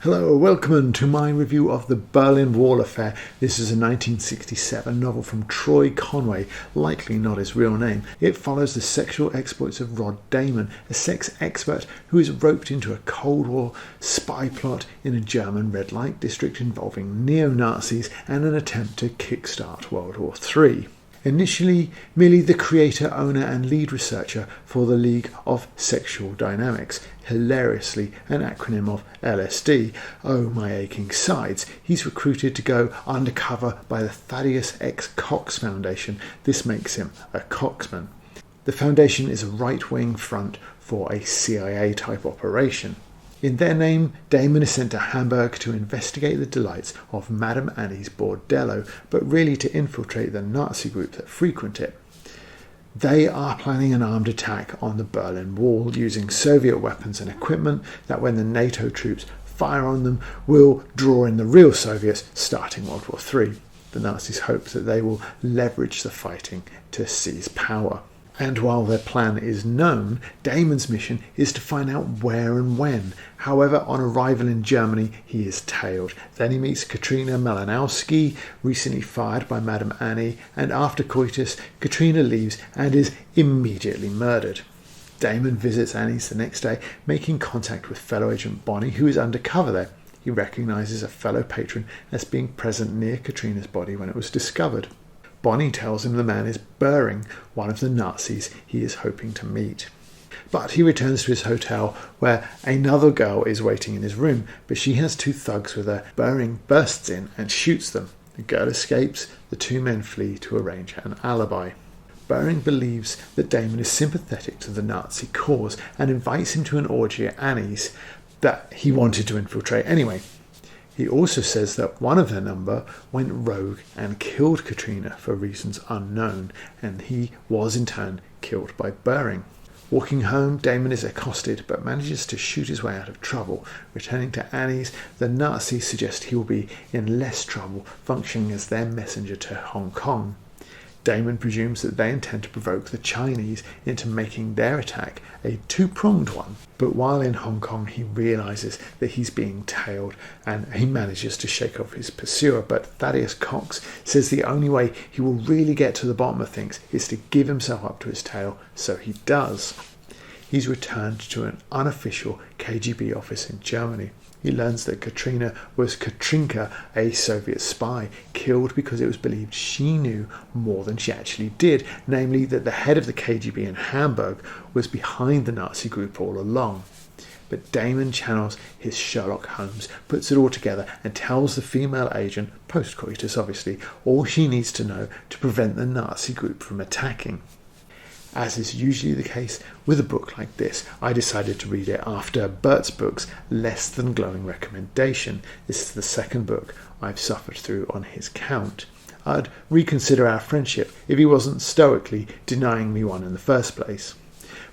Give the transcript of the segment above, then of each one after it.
Hello, welcome to my review of The Berlin Wall Affair. This is a 1967 novel from Troy Conway, likely not his real name. It follows the sexual exploits of Damon, a sex expert who is roped into a Cold War spy plot in a German red light district involving neo-Nazis and an attempt to kickstart World War III. Initially merely the creator, owner and lead researcher for the League of Sexual Dynamics, hilariously an acronym of LSD, oh my aching sides, he's recruited to go undercover by the Thaddeus X Cox Foundation. This makes him a Coxman. The foundation is a right-wing front for a CIA-type operation. In their name, Damon is sent to Hamburg to investigate the delights of Madame Anni's bordello, but really to infiltrate the Nazi group that frequent it. They are planning an armed attack on the Berlin Wall using Soviet weapons and equipment that, when the NATO troops fire on them, will draw in the real Soviets, starting World War III. The Nazis hope that they will leverage the fighting to seize power. And while their plan is known, Damon's mission is to find out where and when. However, on arrival in Germany, he is tailed. Then he meets Katrina Malinowski, recently fired by Madame Anni, and after coitus, Katrina leaves and is immediately murdered. Damon visits Annie's the next day, making contact with fellow agent Bonnie, who is undercover there. He recognises a fellow patron as being present near Katrina's body when it was discovered. Bonnie tells him the man is Bering, one of the Nazis he is hoping to meet. But he returns to his hotel where another girl is waiting in his room, but she has two thugs with her. Bering bursts in and shoots them. The girl escapes, the two men flee to arrange an alibi. Bering believes that Damon is sympathetic to the Nazi cause and invites him to an orgy at Annie's that he wanted to infiltrate anyway. He also says that one of their number went rogue and killed Katrina for reasons unknown, and he was in turn killed by Bering. Walking home, Damon is accosted but manages to shoot his way out of trouble. Returning to Annie's, the Nazis suggest he will be in less trouble, functioning as their messenger to Hong Kong. Damon presumes that they intend to provoke the Chinese into making their attack a two-pronged one. But while in Hong Kong, he realises that he's being tailed and he manages to shake off his pursuer. But Thaddeus Cox says the only way he will really get to the bottom of things is to give himself up to his tail, so he does. He's returned to an unofficial KGB office in Germany. He learns that Katrina was Katrinka, a Soviet spy, killed because it was believed she knew more than she actually did, namely that the head of the KGB in Hamburg was behind the Nazi group all along. But Damon channels his Sherlock Holmes, puts it all together and tells the female agent, post-coitus obviously, all she needs to know to prevent the Nazi group from attacking. As is usually the case with a book like this, I decided to read it after Bert's book's less than glowing recommendation. This is the second book I've suffered through on his count. I'd reconsider our friendship if he wasn't stoically denying me one in the first place.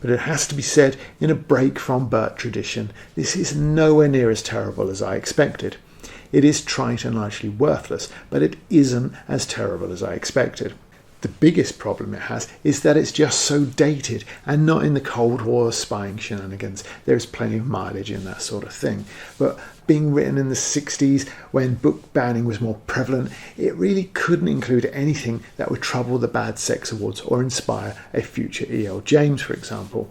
But it has to be said, in a break from Bert tradition, this is nowhere near as terrible as I expected. It is trite and largely worthless, but it isn't as terrible as I expected. The biggest problem it has is that it's just so dated and not in the Cold War spying shenanigans. There's plenty of mileage in that sort of thing. But being written in the 60s when book banning was more prevalent, it really couldn't include anything that would trouble the bad sex awards or inspire a future E.L. James, for example.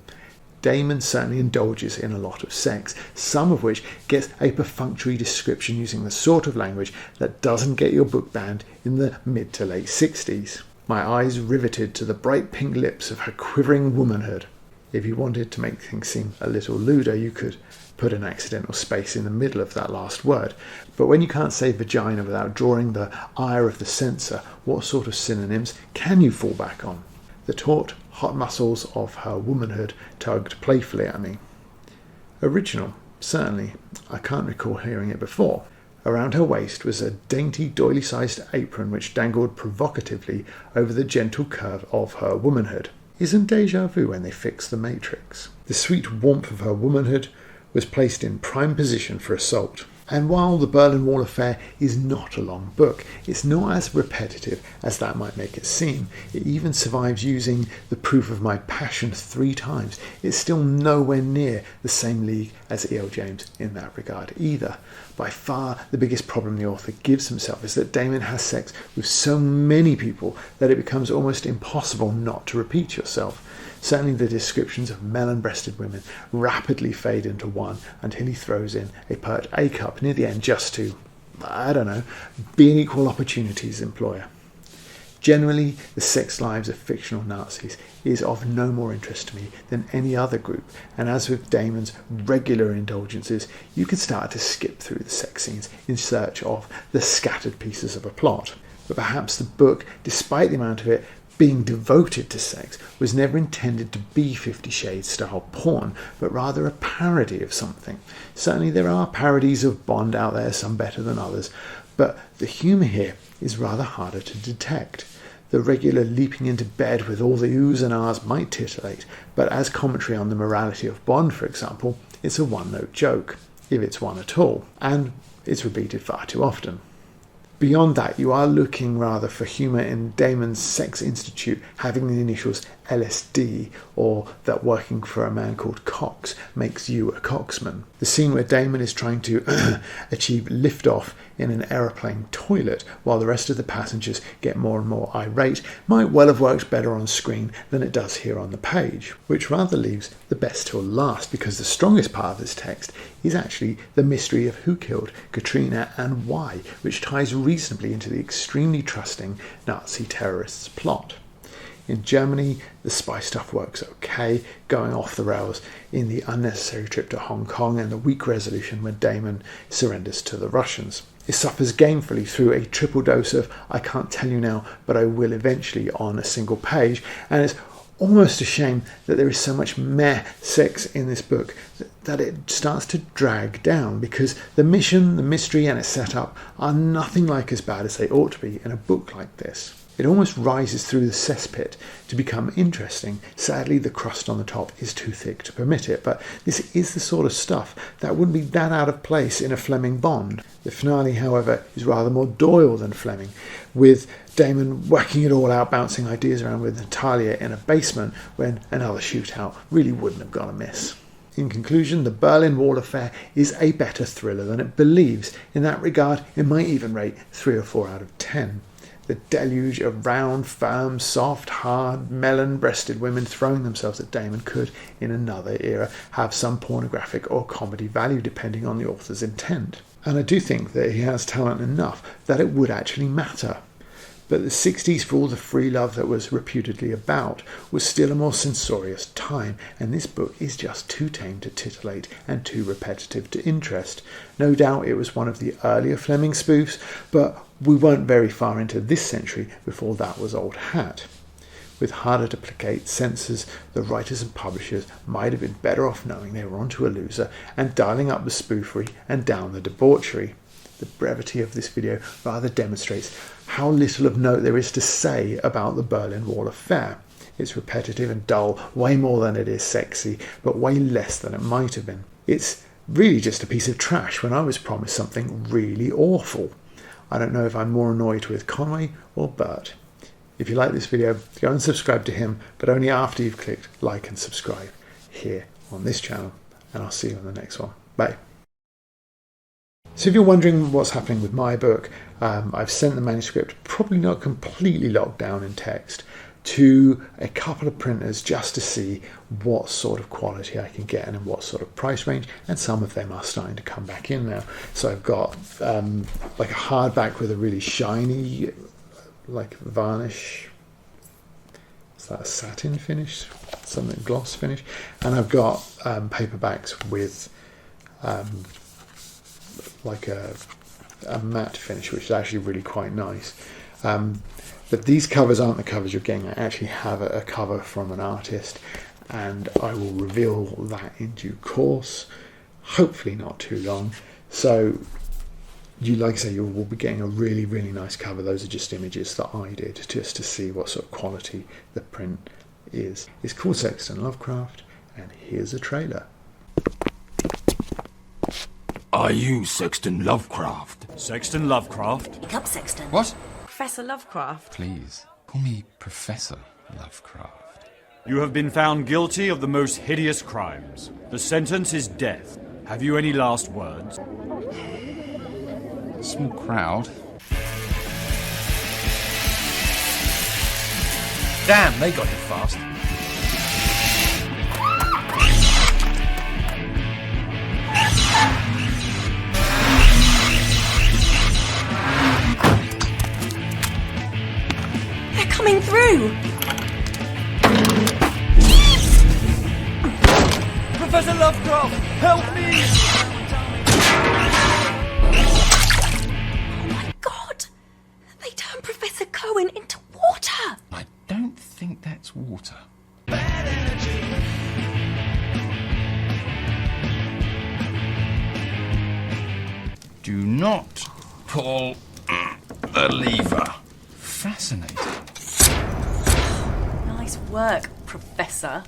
Damon certainly indulges in a lot of sex, some of which gets a perfunctory description using the sort of language that doesn't get your book banned in the mid to late 60s. My eyes riveted to the bright pink lips of her quivering womanhood. If you wanted to make things seem a little lewder, you could put an accidental space in the middle of that last word. But when you can't say vagina without drawing the ire of the censor, what sort of synonyms can you fall back on? The taut, hot muscles of her womanhood tugged playfully at me. Original, certainly. I can't recall hearing it before. Around her waist was a dainty, doily-sized apron which dangled provocatively over the gentle curve of her womanhood. Isn't déjà vu when they fix the Matrix? The sweet warmth of her womanhood was placed in prime position for assault. And while The Berlin Wall Affair is not a long book, it's not as repetitive as that might make it seem. It even survives using The Proof of My Passion 3 times. It's still nowhere near the same league as E.L. James in that regard either. By far, the biggest problem the author gives himself is that Damon has sex with so many people that it becomes almost impossible not to repeat yourself. Certainly the descriptions of melon-breasted women rapidly fade into one until he throws in a pert A-cup near the end just to, I don't know, be an equal opportunities employer. Generally, the sex lives of fictional Nazis is of no more interest to me than any other group, and as with Damon's regular indulgences, you can start to skip through the sex scenes in search of the scattered pieces of a plot. But perhaps the book, despite the amount of it being devoted to sex, was never intended to be 50 Shades style porn, but rather a parody of something. Certainly there are parodies of Bond out there, some better than others, but the humour here is rather harder to detect. The regular leaping into bed with all the oohs and ahs might titillate, but as commentary on the morality of Bond, for example, it's a one-note joke, if it's one at all, and it's repeated far too often. Beyond that, you are looking rather for humour in Damon's Sex Institute having the initials LSD, or that working for a man called Cox makes you a Coxman. The scene where Damon is trying to achieve liftoff in an aeroplane toilet while the rest of the passengers get more and more irate might well have worked better on screen than it does here on the page, which rather leaves the best till last, because the strongest part of this text is actually the mystery of who killed Katrina and why, which ties reasonably into the extremely trusting Nazi terrorists' plot. In Germany, the spy stuff works okay, going off the rails in the unnecessary trip to Hong Kong and the weak resolution when Damon surrenders to the Russians. It suffers gamefully through a triple dose of I can't tell you now, but I will eventually on a single page, and it's almost a shame that there is so much meh sex in this book that it starts to drag down, because the mission, the mystery and its setup are nothing like as bad as they ought to be in a book like this. It almost rises through the cesspit to become interesting. Sadly, the crust on the top is too thick to permit it, but this is the sort of stuff that wouldn't be that out of place in a Fleming Bond. The finale, however, is rather more Doyle than Fleming, with Damon whacking it all out, bouncing ideas around with Natalia in a basement when another shootout really wouldn't have gone amiss. In conclusion, The Berlin Wall Affair is a better thriller than it believes. In that regard, it might even rate 3 or 4 out of 10. The deluge of round, firm, soft, hard, melon-breasted women throwing themselves at Damon could, in another era, have some pornographic or comedy value depending on the author's intent. And I do think that he has talent enough that it would actually matter. But the 60s, for all the free love that was reputedly about, was still a more censorious time, and this book is just too tame to titillate and too repetitive to interest. No doubt it was one of the earlier Fleming spoofs, but we weren't very far into this century before that was old hat. With harder to placate censors, the writers and publishers might have been better off knowing they were onto a loser and dialing up the spoofery and down the debauchery. The brevity of this video rather demonstrates how little of note there is to say about the Berlin Wall Affair. It's repetitive and dull, way more than it is sexy, but way less than it might have been. It's really just a piece of trash when I was promised something really awful. I don't know if I'm more annoyed with Conway or Bert. If you like this video, go and subscribe to him, but only after you've clicked like and subscribe here on this channel, and I'll see you on the next one. Bye. So if you're wondering what's happening with my book, I've sent the manuscript, probably not completely locked down in text, to a couple of printers just to see what sort of quality I can get and in what sort of price range, and some of them are starting to come back in now. So I've got like a hardback with a really shiny, like varnish, is that a satin finish, something gloss finish, and I've got paperbacks with like a matte finish, which is actually really quite nice. But these covers aren't the covers you're getting. I actually have a cover from an artist, and I will reveal that in due course, hopefully not too long. So like I say, you will be getting a really, really nice cover. Those are just images that I did just to see what sort of quality the print is. It's called Sexton Lovecraft, and here's a trailer. Are you Sexton Lovecraft? Sexton Lovecraft? Pick up, Sexton. What? Professor Lovecraft. Please, call me Professor Lovecraft. You have been found guilty of the most hideous crimes. The sentence is death. Have you any last words? Small crowd. Damn, they got it fast. They're coming through! Professor Lovecraft, help me! Oh my god! They turned Professor Cohen into water! I don't think that's water. Do not pull the lever. Fascinating. Nice work, Professor.